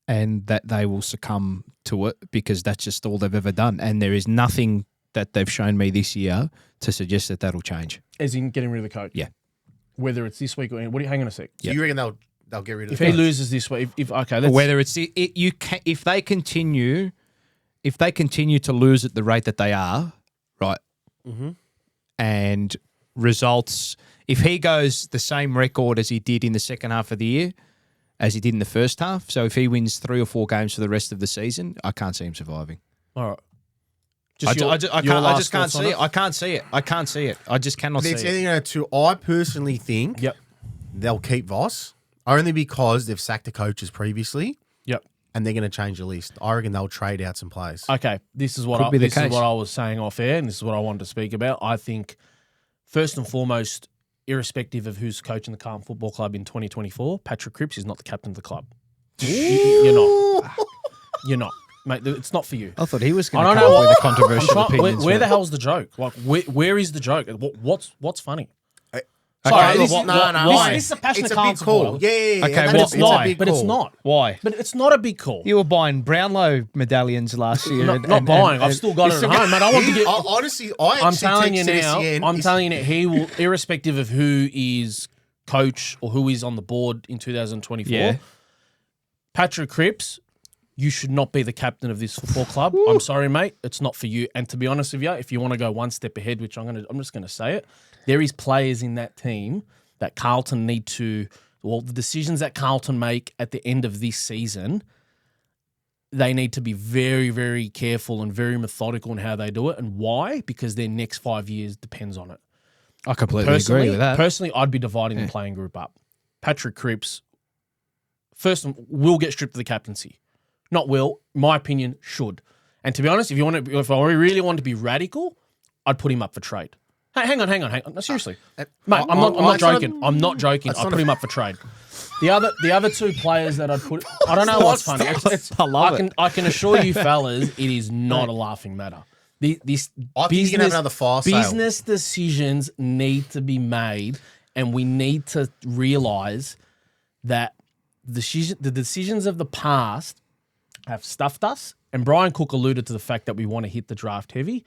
and that they will succumb to it because that's just all they've ever done. And there is nothing that they've shown me this year to suggest that that'll change. As in getting rid of the coach? Yeah. Whether it's this week or hang on a sec. So you reckon they'll get rid of If the he coach? loses this week, let's, Whether it's if they continue to lose at the rate that they are, right, and results, if he goes the same record as he did in the second half of the year as he did in the first half, so if he wins 3 or 4 games for the rest of the season, I can't see him surviving. all right. I just can't see it. I can't see it. I can't see it. I just cannot see It's it. anything I personally think they'll keep Voss only because they've sacked the coaches previously. Yep. And they're going to change the list. I reckon they'll trade out some players. Okay, this is what Could be the this is case. what I was saying off air, and this is what I wanted to speak about. I think first and foremost, irrespective of who's coaching the Carlton Football Club in 2024, Patrick Cripps is not the captain of the club. You're not. You're not, mate. It's not for you. I thought he was going I to don't come know up with a what- controversial I'm trying- opinion. where the hell's the joke? Like, where is the joke? What's funny? Okay, Sorry, look, this- why? This is a passionate It's a Carlton big call. supporter. Yeah. Okay, and well, it's a why? big But it's call. not. Why? But it's not a big call. You were buying Brownlow medallions last year. Not buying. I've still got it at home, mate. I want to get. Honestly, I'm telling you texted now. SEN, I'm it's- telling you now. He will, irrespective of who is coach or who is on the board in 2024. Yeah. Patrick Cripps, you should not be the captain of this football club. I'm sorry, mate. It's not for you. And to be honest with you, if you want to go one step ahead, which I'm just going to say it, there is players in that team that Carlton need to. Well, the decisions that Carlton make at the end of this season, they need to be very, very careful and very methodical in how they do it. And why? Because their next 5 years depends on it. I completely agree with that. Personally, I'd be dividing the playing group up. Patrick Cripps, first, will get stripped of the captaincy. Not will, my opinion, should. And to be honest, if I really want to be radical, I'd put him up for trade. Hey, hang on. No, seriously, mate, I'm not joking. I'm not joking. I'd put him up for trade. The other two players that I'd put, I don't know what's funny. I love it. I can assure you, fellas, it is not a laughing matter. This I think you can have another fire sale. business decisions need to be made, and we need to realize that the decisions of the past have stuffed us. And Brian Cook alluded to the fact that we want to hit the draft heavy.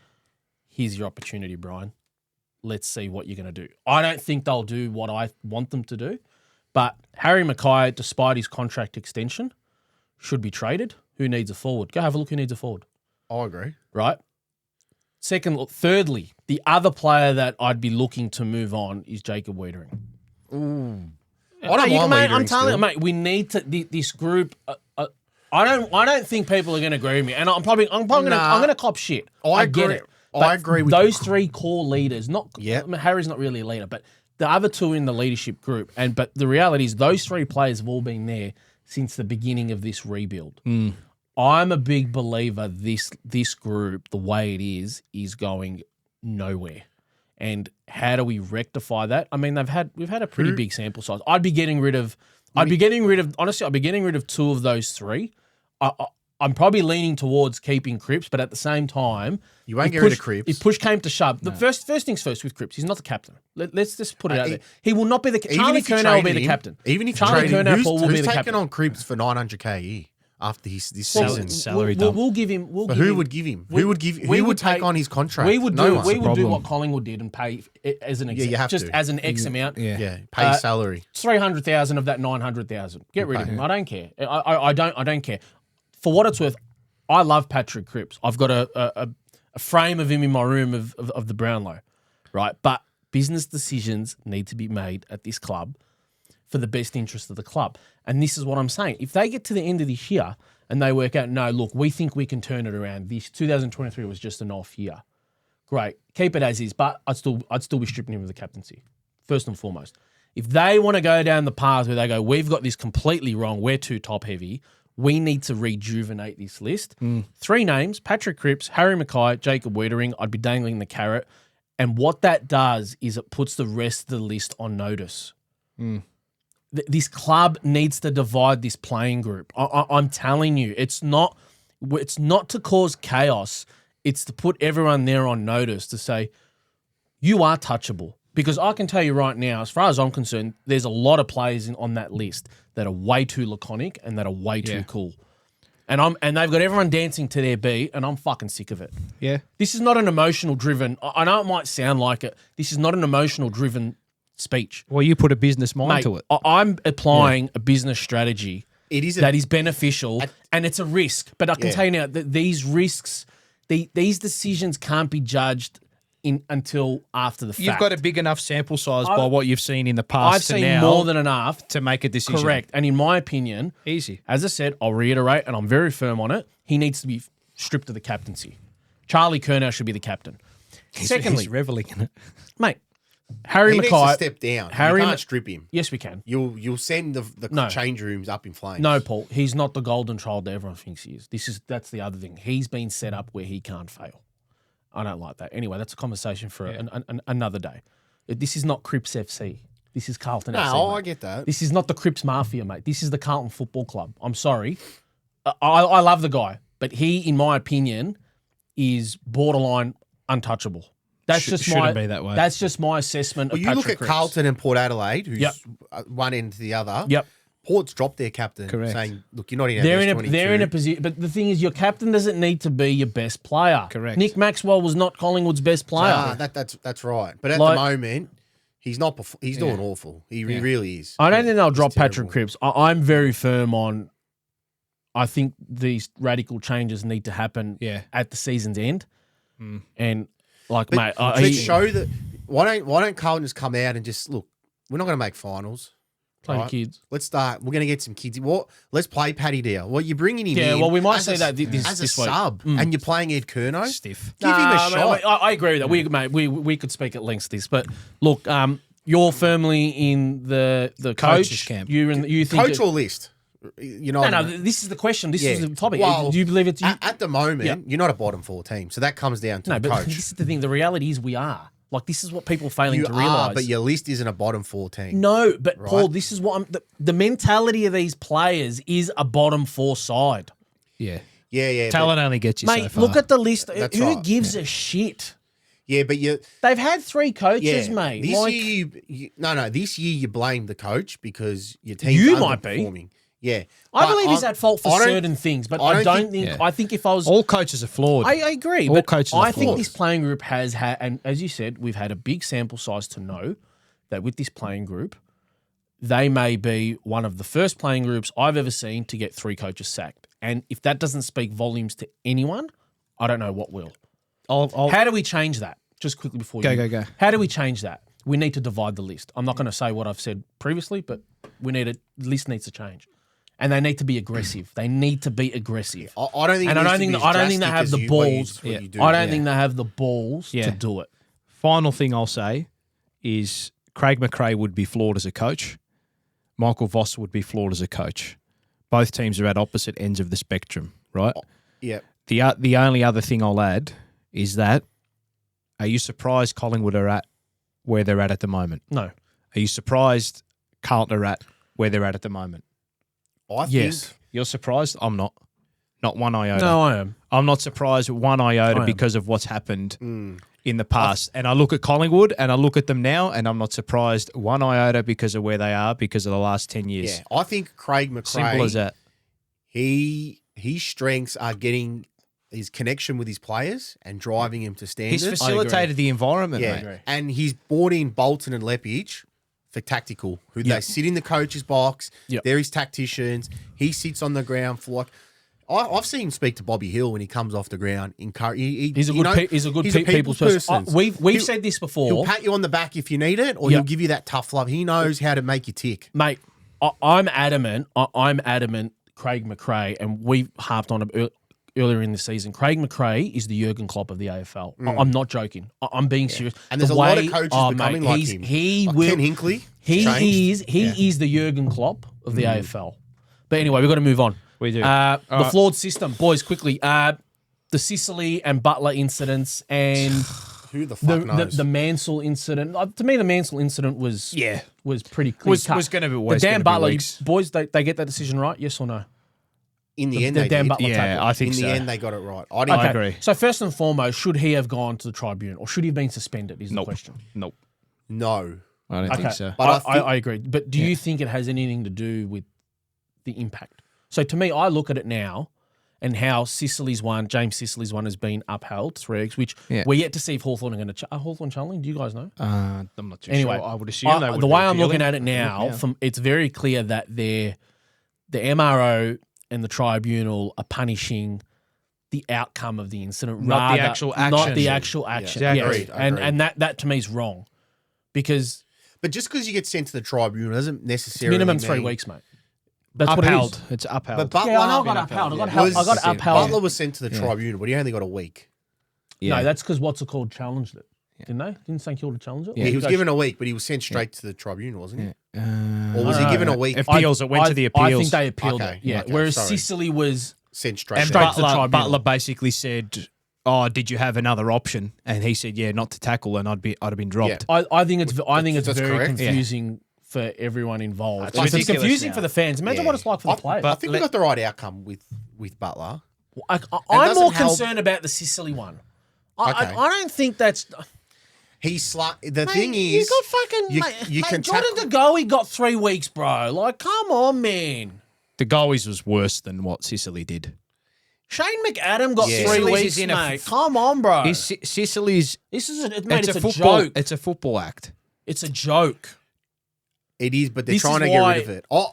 Here's your opportunity, Brian. Let's see what you're going to do. I don't think they'll do what I want them to do, but Harry Mackay, despite his contract extension, should be traded. Who needs a forward? Go have a look who needs a forward. I agree. Right? Thirdly, the other player that I'd be looking to move on is Jacob Wiedering. I don't Mate, mind I'm Wiedering telling you, still. mate, we need to this group. I don't think people are going to agree with me, and I'm going to cop shit. I get agree. it. I But agree with those three core leaders. Yep. Harry's not really a leader, but the other two in the leadership group. But the reality is, those three players have all been there since the beginning of this rebuild. I'm a big believer this group, the way it is going nowhere. And how do we rectify that? I mean, we've had a pretty big sample size. I'd be getting rid of two of those three. I'm probably leaning towards keeping Cripps, but at the same time, You won't get rid of Cripps. If push came to shove, the first things first with Cripps, he's not the captain. Let's just put it out there. He will not be the captain. Charlie Curnow will be the captain. Even if you Charlie trade him, Curnow will be who's the taking captain. on Cripps for $900K a year after this Well, season? salary we'll, dump. we'll give him. But who would give him? Who would take on his contract? We would No do. one. We would do problem. what Collingwood did and pay it as an you have just to. as an X amount. Yeah, pay his salary. 300,000 of that 900,000. Get rid of him. I don't care. I don't care. For what it's worth, I love Patrick Cripps. I've got a frame of him in my room of the Brownlow, right? But business decisions need to be made at this club for the best interest of the club. And this is what I'm saying. If they get to the end of this year and they work out, no, look, we think we can turn it around. This 2023 was just an off year. great. Keep it as is, but I'd still be stripping him of the captaincy, first and foremost. If they want to go down the path where they go, we've got this completely wrong, we're too top-heavy, we need to rejuvenate this list. 3 names, Patrick Cripps, Harry Mackay, Jacob Wiedering, I'd be dangling the carrot. And what that does is it puts the rest of the list on notice. This club needs to divide this playing group. I'm telling you, it's not to cause chaos. It's to put everyone there on notice to say, you are touchable. Because I can tell you right now, as far as I'm concerned, there's a lot of players on that list that are way too laconic and that are way too cool. And they've got everyone dancing to their beat, and I'm fucking sick of it. Yeah. This is not an emotional driven. I know it might sound like it. This is not an emotional driven speech. Well, you put a business mind Mate, to it. I'm applying a business strategy that is beneficial, and it's a risk. But I can tell you now that these risks, these decisions can't be judged until after the fact. You've got a big enough sample size by what you've seen in the past. I've seen more than enough to make a decision. Correct. And in my opinion, easy. As I said, I'll reiterate, and I'm very firm on it, he needs to be stripped of the captaincy. Charlie Curnow should be the captain. Secondly, he's reveling in it. Mate, Harry Mackay needs to step down. You can't strip him. Yes, we can. You'll send the change rooms up in flames. No, Paul, he's not the golden child that everyone thinks he is. That's the other thing. He's been set up where he can't fail. I don't like that. Anyway, that's a conversation for another day. This is not Crips FC. This is Carlton FC. No, mate. I get that. This is not the Crips Mafia, mate. This is the Carlton Football Club. I'm sorry. I love the guy, but he, in my opinion, is borderline untouchable. That's shouldn't be that way. That's just my assessment Well, of you Patrick look at Cripps. Carlton and Port Adelaide, who's one end to the other. Yep. Port's dropped their captain, saying, "Look, you're not in our They're best in a 22. they're in a position, but the thing is, your captain doesn't need to be your best player. Correct. Nick Maxwell was not Collingwood's best player. That's right. But at the moment, he's not. He's doing awful. He really is. I don't think they'll drop terrible. Patrick Cripps. I'm very firm on. I think these radical changes need to happen at the season's end, and mate, show that. Why don't Carlton just come out and just look? We're not going to make finals. Play the kids. Let's start. We're going to get some kids. Let's play Paddy Dow. Well, you're bringing him in. Yeah, well, we might as see that this as a week. sub, and you're playing Ed Curnow. Stiff. Give him a shot. I agree with that. We could speak at length to this, but look, you're firmly in the Coach's coach camp. You think Coach or list? You know. No. This is the question. This is the topic. Well, do you believe it's at the moment? You're not a bottom 4 team, so that comes down to the but coach. this is the thing. The reality is we are. This is what people are failing You to realise. are, but your list isn't a bottom 4 team. No, but Right? Paul, this is what the mentality of these players is a bottom 4 side. Yeah. Yeah. Talent only gets you so Mate, far. look at the list. That's Who right. gives a shit? Yeah, but They've had 3 coaches, mate. This year, this year you blame the coach because your team's You might be. underperforming. Yeah, I But believe he's at fault for I don't- certain things, but I I don't don't think- think. I think if I was, all coaches are flawed. I agree. All but coaches are I think flawed. this playing group has had, and as you said, we've had a big sample size to know that with this playing group, they may be one of the first playing groups I've ever seen to get 3 coaches sacked. And if that doesn't speak volumes to anyone, I don't know what will. How do we change that? Just quickly before Go. How do we change that? We need to divide the list. I'm not going to say what I've said previously, but the list needs to change. And they need to be aggressive. They need to be aggressive. I don't think. And I don't think they have the balls. I don't think they have the balls to do it. Final thing I'll say is Craig McRae would be flawed as a coach. Michael Voss would be flawed as a coach. Both teams are at opposite ends of the spectrum, right? Yeah. The only other thing I'll add is that, are you surprised Collingwood are at where they're at the moment? No. Are you surprised Carlton are at where they're at the moment? I Yes. think You're surprised? I'm not. Not one iota. No, I am. I'm not surprised one iota am. because of what's happened in the past. And I look at Collingwood and I look at them now and I'm not surprised one iota because of where they are because of the last 10 years. Yeah, I think Craig McRae. Simple as that. His strengths are getting his connection with his players and driving him to standards. He's facilitated the environment, yeah, mate. and he's brought in Bolton and Lepage for tactical, who they sit in the coach's box. Yep. They're his tacticians. He sits on the ground for I've seen him speak to Bobby Hill when he comes off the ground. He's a good people's person. We've said this before. He'll pat you on the back if you need it, or he'll give you that tough love. He knows how to make you tick. Mate, I'm adamant. I'm adamant. Craig McRae, and we've harped on it earlier in the season. Craig McRae is the Jurgen Klopp of the AFL. I'm not joking. I'm being serious. And there's a lot of coaches becoming like him. He like will. Ken Hinkley. He is the Jurgen Klopp of the AFL. But anyway, we've got to move on. We do. The flawed system, boys. Quickly, the Sicily and Butler incidents and Who the fuck knows? the Mansell incident. To me, the Mansell incident was pretty clear. Was going to be always the Dan gonna be Butler weeks. boys. They get that decision right? Yes or no? In the end, the they Dan did. Butler tackle. I think In so. the end, they got it right. I agree. So first and foremost, should he have gone to the tribunal or should he have been suspended? Is the question. Nope. No. I don't think so. But I agree. But do you think it has anything to do with the impact? So to me, I look at it now and how James Sicily's one has been upheld 3 weeks, which we're yet to see if Hawthorn are going to Hawthorn challenge. Do you guys know? I'm not too Anyway, sure. I would assume they would the be way I'm appealing. looking at it now, it's very clear that the MRO and the tribunal are punishing the outcome of the incident, Not the actual action. Not the actual action. Yeah. Yes. Agreed. And that to me is wrong, because But just because you get sent to the tribunal doesn't necessarily minimum mean 3 weeks, mate. That's what Upheld. it is. It's upheld. But Butler, Yeah, I know I got upheld. I got upheld. Butler was sent to the tribunal, but he only got a week. No, that's because what's it called challenged it, didn't they? Didn't Thankyou challenge it? Yeah, he was given a week, but he was sent straight to the tribunal, wasn't he? Or was he given a week? Appeals. It went to the appeals. I think they appealed Okay, it. Yeah. okay, Whereas sorry. Sicily was Sent straight. And Straight to the tribunal. Butler basically said, "Oh, did you have another option?" And he said, "Yeah, not to tackle," and I'd have been dropped. I think it's That's very correct. confusing for everyone involved. It's It's ridiculous confusing now. for the fans. Imagine what it's like for the players. I think we got the right outcome with Butler. I'm doesn't more help- concerned about the Sicily one. I Okay. don't think that's. The thing is, you got fucking. you can Jordan De Goey got 3 weeks, bro. Like, come on, man. The goalies was worse than what Sicily did. Shane McAdam got 3 Sicily's weeks, is in a mate. Come on, bro. Sicily's. This is it's a a football. joke. It's a football act. It's a joke. it is, but they're This trying is to get why- rid of it. Oh,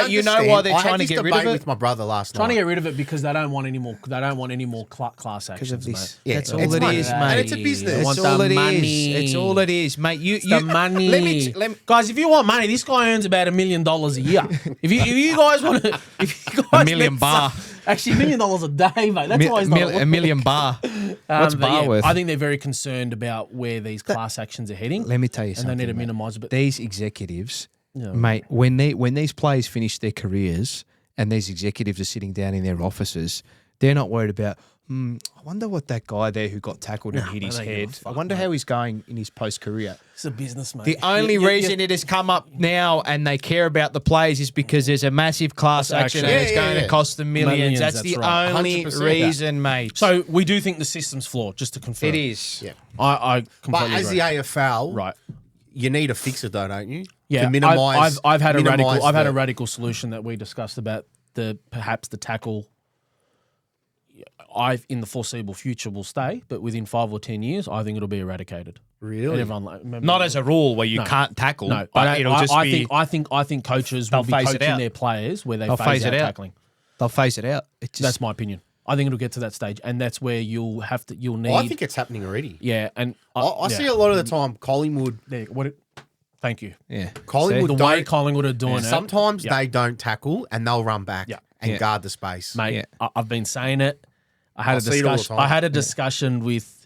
You know why they're trying to get rid of I had this debate it? with my brother last Trying to night. get rid of it because they don't want any more. They don't want any more class actions, of this. mate. Yeah, That's all it's it money. is, And mate. it's a business. They want That's all the it is. money. It's all it is, mate. The money. Let me. Guys, if you want money, this guy earns about $1 million a year. if you guys want to, if you guys $1 million bar. Actually, $1 million a day, mate. That's why he's not. $1 million bar. What's But bar worth? I think they're very concerned about where these class actions are heading. Let me tell you and something. they need to mate. minimise it. But These executives, mate, when these players finish their careers and these executives are sitting down in their offices, they're not worried about. I wonder what that guy there who got tackled and hit his they don't give a head. fuck, I wonder how he's going in his post career. it's a business, mate. The only reason it has come up now and they care about the players is because there's a massive class action and actually- it's Yeah, going yeah, to cost them millions. Millions, That's that's the right. only 100%. reason, mate. So we do think the system's flawed. Just to confirm, it is. Yeah. I But completely as agree. the AFL, Right. you need to fix it, though, don't you? Yeah, To minimise. I've had a minimise radical radical solution that we discussed about perhaps the tackle. In the foreseeable future will stay, but within 5 or 10 years, I think it'll be eradicated. And Really? everyone remember, Not as a rule where you can't tackle, no, but it'll just be. I think coaches They'll will be phase it coaching out. their players where they They'll phase phase out it out. tackling. They'll phase it out. It just, That's my opinion. I think it'll get to that stage, and that's where you'll need. I think it's happening already. yeah, and I see a lot of the time Collingwood. Thank you. yeah. Collingwood The don't, way Collingwood are doing it, sometimes they don't tackle and they'll run back Yeah. and Yeah. guard the space. mate. Yeah. I've been saying it. I had I a see it all the discussion. time. I had a discussion with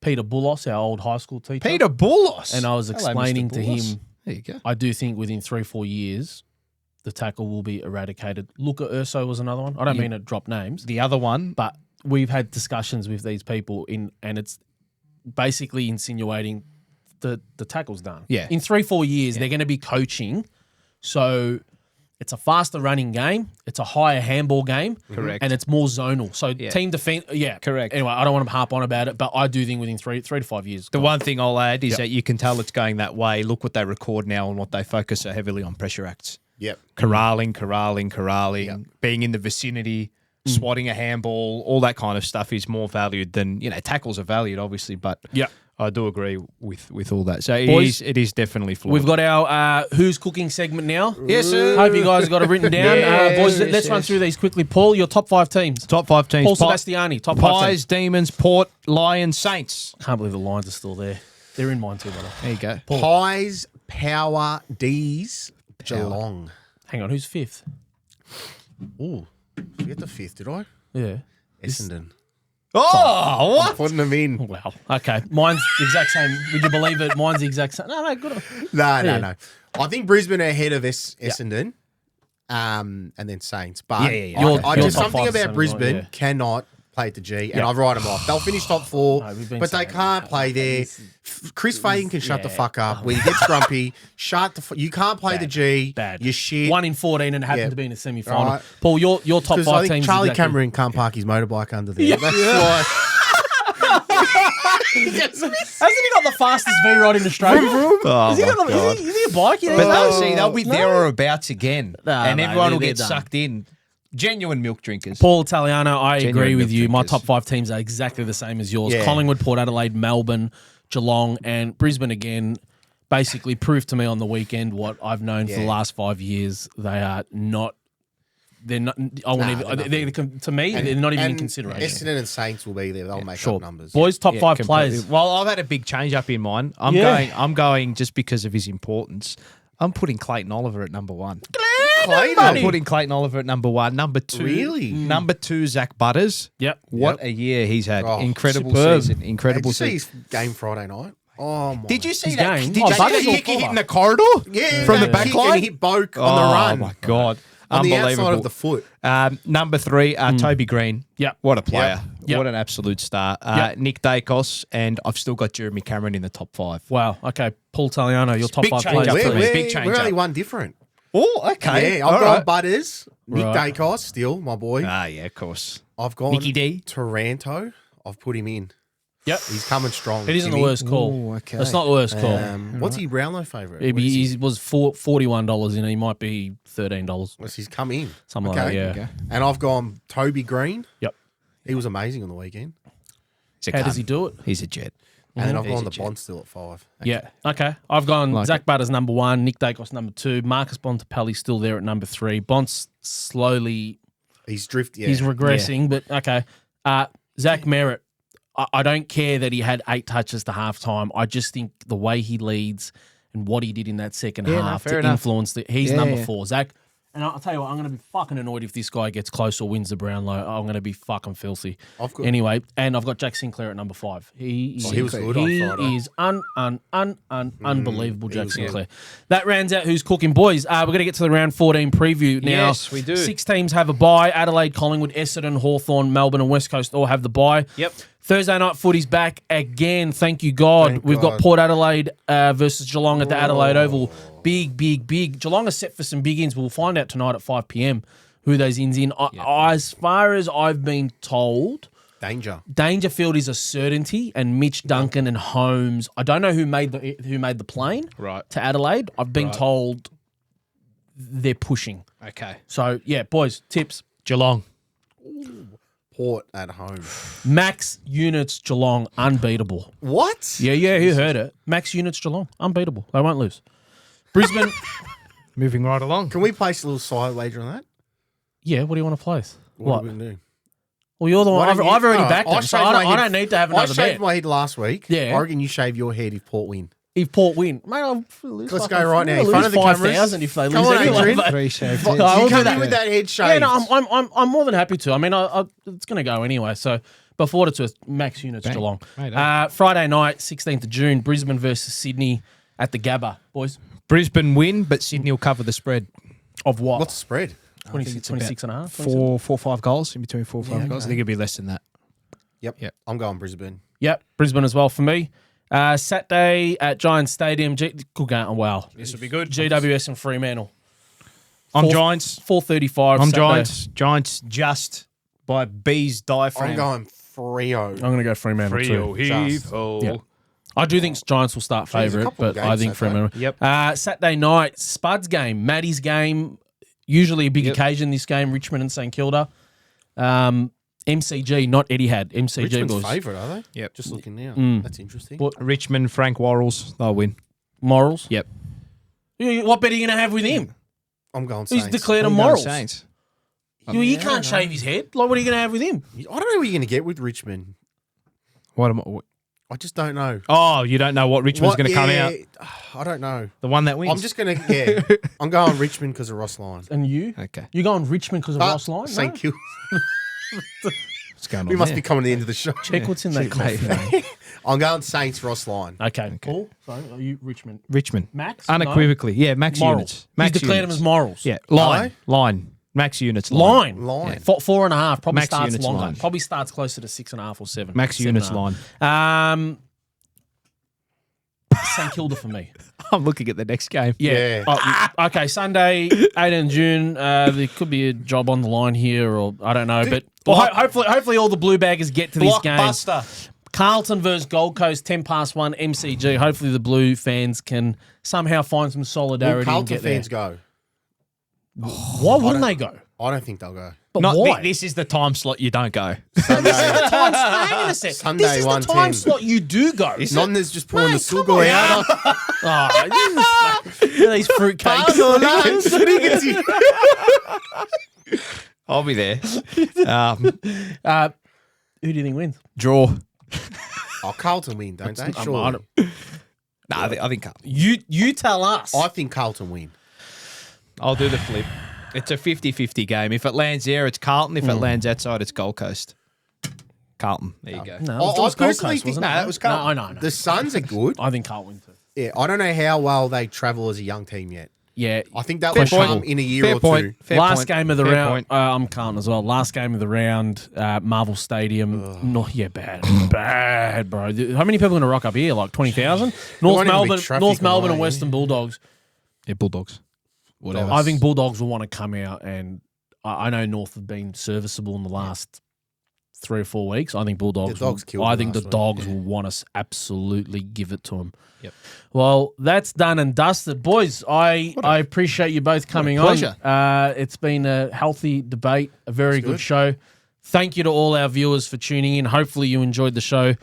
Peter Bullos, our old high school teacher. Peter Bullos. And I was Hello, explaining Mr. to Bullos. him, There you go. I do think within 3-4 years, the tackle will be eradicated. Luca Urso was another one. I don't mean to drop names, The other one, but we've had discussions with these people and it's basically insinuating the tackle's done. Yeah. In 3-4 years, they're going to be coaching. So it's a faster running game. It's a higher handball game. Correct. And it's more zonal. So team defense, Correct. Anyway, I don't want to harp on about it, but I do think within 3 to 5 years. the one thing I'll add is that you can tell it's going that way. Look what they record now and what they focus so heavily on pressure acts. Yep. Corralling, being in the vicinity, swatting a handball, all that kind of stuff is more valued than, tackles are valued, obviously, but Yeah. I do agree with all that. So Boys, it is definitely flawed. We've got our Who's Cooking segment now. Yes, sir. Hope you guys have got it written down. Boys, let's run yes. through these quickly. Paul, your top 5 teams. Top 5 teams. Paul Sebastiani, top 5 teams. Pies, Demons, Port, Lions, Saints. Can't believe the Lions are still there. They're in mine too, brother. There you go. Pies, Power, D's, Geelong. Hang on, who's 5th? Ooh, forget the 5th, did I? Yeah. Essendon. Oh, what? I'm putting them in. Wow. Okay. Mine's the exact same. Would you believe it? Mine's the exact same. No, good. No. I think Brisbane are ahead of Essendon, and then Saints. But Yeah. I Your just top something five about Essendon, Brisbane yeah. cannot play at the G, and Yeah. I write them off. They'll finish top 4, No, we've been but they saying can't that. play there. Chris Fagan can shut the yeah. fuck up. When he gets grumpy, you can't play the G. Bad. You're shit. 1 in 14 and happened Yeah. to be in a semi-final. Right. Paul, your top Because 5 I think teams. Charlie exactly. Cameron can't park his motorbike under there. That's why. Hasn't he got the fastest V-rod in Australia? Oh, Is he, my got God. is he a bike? But they'll be there or abouts again. No, and mate, everyone will they're get done. sucked in. Genuine milk drinkers. Paul Italiano, I Genuine agree with milk you. My drinkers. top 5 teams are exactly the same as yours. Yeah. Collingwood, Port Adelaide, Melbourne, Geelong, and Brisbane again basically proved to me on the weekend what I've known for the last 5 years. They are not. They're not. I won't even. To me, they're not even in consideration. Essendon and Saints will be there. They'll make Sure, up numbers. boys. Top Yeah, 5 completely. players. Well, I've had a big change up in mine. I'm going just because of his importance. I'm putting Clayton Oliver at number 1. I'm putting Clayton Oliver at number 1. Number 2. Really? Number 2, Zach Butters. Yep. What a year he's had. Oh, Incredible superb. season. Incredible Did you see season. his game Friday night? Oh my! Did you see His that? game? Did Oh, you see Butters that or kick he hit Fuller? in the corridor? Yeah, From the that back kick line? and hit Boak on the run. Oh my God. On the Unbelievable. outside of the foot. Number 3, Toby Green. Yep. What a player. Yep. What an absolute star. Yep. Nick Dacos, and I've still got Jeremy Cameron in the top 5. Wow. Okay. Paul Italiano, your top Big 5 change players. up please. for me. Big change We're only up. one different. Oh, okay. Yeah, I've All gone right. Butters, Nick Right. Dacos, still my boy. Yeah, of course. I've gone Nicky D. Taranto. I've put him in. Yep. He's coming strong. It isn't the Jimmy. worst call. Ooh, okay. It's not the worst call. What's he Brownlow favourite? He was $41 and he might be $13. What's he's come in? Something like that, yeah. Okay. And I've gone Toby Green. Yep. He was amazing on the weekend. He's a How does cunt. he do it? He's a jet. And then I've He's gone a the jet. Bond still at 5. Yeah. Okay. I've gone Like Zach it. Butters number 1, Nick Dacos number 2, Marcus Bontempelli still there at number 3. Bont's slowly He's drifted. Yeah. he's regressing, but okay. Zach Merritt, I don't care that he had 8 touches to halftime. I just think the way he leads and what he did in that second Yeah, no, half fair to enough. influence he's Yeah, number yeah. 4. Zach, and I'll tell you what, I'm going to be fucking annoyed if this guy gets close or wins the Brownlow. I'm going to be fucking filthy. I've got- Anyway, and I've got Jack Sinclair at number 5. He was good on he Friday. is unbelievable, Jack was good. Sinclair. That rounds out who's cooking. Boys, we're going to get to the round 14 preview now. Yes, we do. 6 teams have a bye. Adelaide, Collingwood, Essendon, Hawthorn, Melbourne and West Coast all have the bye. Yep. Thursday night footy's back again. Thank you, God. Thank We've got God. Port Adelaide versus Geelong at the Adelaide Oval. Big. Geelong are set for some big ins. We'll find out tonight at 5 p.m. who those ins in. As far as I've been told, Danger. Dangerfield is a certainty, and Mitch Duncan and Holmes. I don't know who made the plane Right. to Adelaide. I've been told they're pushing. Okay. So yeah, boys, tips. Geelong. Port at home. Max Units Geelong, unbeatable. What? Yeah, you heard it. Max Units Geelong, unbeatable. They won't lose. Brisbane. Moving right along. Can we place a little side wager on that? Yeah, what do you want to place? What are we going to do? Well, you're the one. Why don't I've you- already no, backed them, so shaved my I head- don't need to have I another shaved bet. my head last week. Yeah. I reckon you shave your head if Port win. If Port win, mate, I'll lose. Let's fucking- go right now. I'll In front lose of the cameras. 5,000 if they lose. Come on, anyway, Adrian. but- 3 shaved No, heads. I'll You do come that. in with that head shaved. Yeah, no, I'm more than happy to. I mean, it's going to go anyway. So, but for what it's worth, Max Units Bang. Geelong. Right Friday night, 16th of June, Brisbane versus Sydney at the Gabba, boys. Brisbane win, but Sydney will cover the spread. Of what? What's the spread? 26 and a half? 4 or 5 goals in between 4 or 5 goals. I think it'll be less than that. Yep. I'm going Brisbane. Yep, Brisbane as well for me. Saturday at Giants Stadium. Good game. Wow. This will be good. GWS and Fremantle. I'm Giants. 4:35. I'm Saturday. Giants. Giants just by B's diaphragm. I'm going Freo. I'm going to go Fremantle too. heave-ho. Yeah. I do think Giants will start There's a favourite, couple of but I games think Saturday. Fremantle. Yep. Saturday night, Spuds game, Maddie's game. Usually a big Yep. occasion this game, Richmond and St Kilda. MCG, not Etihad. MCG Richmond's boys. favourite, are they? Yep. Just looking now. Mm. That's interesting. What Richmond, Frank Worrells, they'll win. morals? Yep. What bet are you going to have with him? I'm going He's Saints. declared a I'm going morals. Saints. You can't shave his head. Like, what are you going to have with him? I don't know what you're going to get with Richmond. What am I just don't know. Oh, you don't know what Richmond's going to come out. I don't know. The one that wins. I'm just going to, I'm going Richmond because of Ross Lyon. And you? Okay. You're going Richmond because of Ross Lyon? St. Kilda. going on We must there? be coming to the end of the show. Check what's in that Check, coffee. mate. mate. I'm going Saints Ross line. Okay. Paul, sorry, are you Richmond? Richmond. Max? Unequivocally. Yeah, max Morals. units. Max He's declared them units. as morals. Yeah, Hello? line. Max units. Line. Line. 4.5. Probably Max starts units longer. line. Probably starts closer to 6.5 or 7. Max 7.5. units line. St Kilda for me. I'm looking at the next game. Yeah. Yeah. Oh, okay, Sunday, 18 June. There could be a job on the line here, or I don't know. But hopefully all the blue baggers get to these games. Blockbuster. Carlton versus Gold Coast, 1:10 MCG. Hopefully the blue fans can somehow find some Will solidarity and Carlton get there. fans go? Why wouldn't they go? I don't think they'll go. But Not why? this is the time slot you don't go. Sunday. Hang on a sec. Sunday, This is the 1:10. time slot you do go. Nonna's just pouring the Mate, come sugar on. out. Oh, these fruitcakes. I'll be there. Who do you think wins? Draw. Oh, Carlton win, don't they? I Sure. don't- No, I think Carlton. You tell us. I think Carlton win. I'll do the flip. It's a 50-50 game. If it lands there, it's Carlton. If it lands outside, it's Gold Coast. Carlton. There you go. No, I it was Gold personally Coast, think- wasn't no, it? that was Carlton. No, I know. The Suns are good. I think Carlton wins too. Yeah, I don't know how well they travel as a young team yet. Yeah. I think that Fair will point. come in a year Fair or point. two. Fair Last point. game of the Fair round. point. I'm Carlton as well. Last game of the round, Marvel Stadium. Bad. Bad, bro. How many people are going to rock up here? Like 20,000? North won't even be Melbourne, traffic North on Melbourne the and way, Western Bulldogs. Yeah, Bulldogs. Whatever. I think Bulldogs will want to come out, and I know North have been serviceable in the last 3 or 4 weeks. I think Bulldogs. The Dogs killed I them think the last week. Dogs will want us absolutely give it to them. Yep. Well, that's done and dusted, boys. I appreciate you both coming on. pleasure. It's been a healthy debate, a very good show. Thank you to all our viewers for tuning in. Hopefully you enjoyed the show.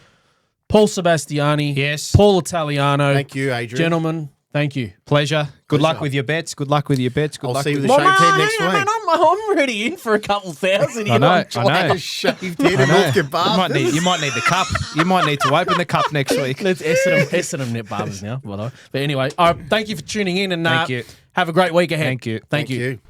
Paul Sebastiani. Yes. Paul Italiano. Thank you, Adrian. Gentlemen, thank you. Pleasure. Good luck with your bets. Good luck with your bets. Good I'll luck see you with with the your shaved head next hang on, week. man, I'm already in for a couple thousand. I know, I know. A shaved head and North You might need the cup. You might need to open the cup next week. Let's Essendon net barbers now. But anyway, thank you for tuning in and Thank you. have a great week ahead. Thank you. Thank you.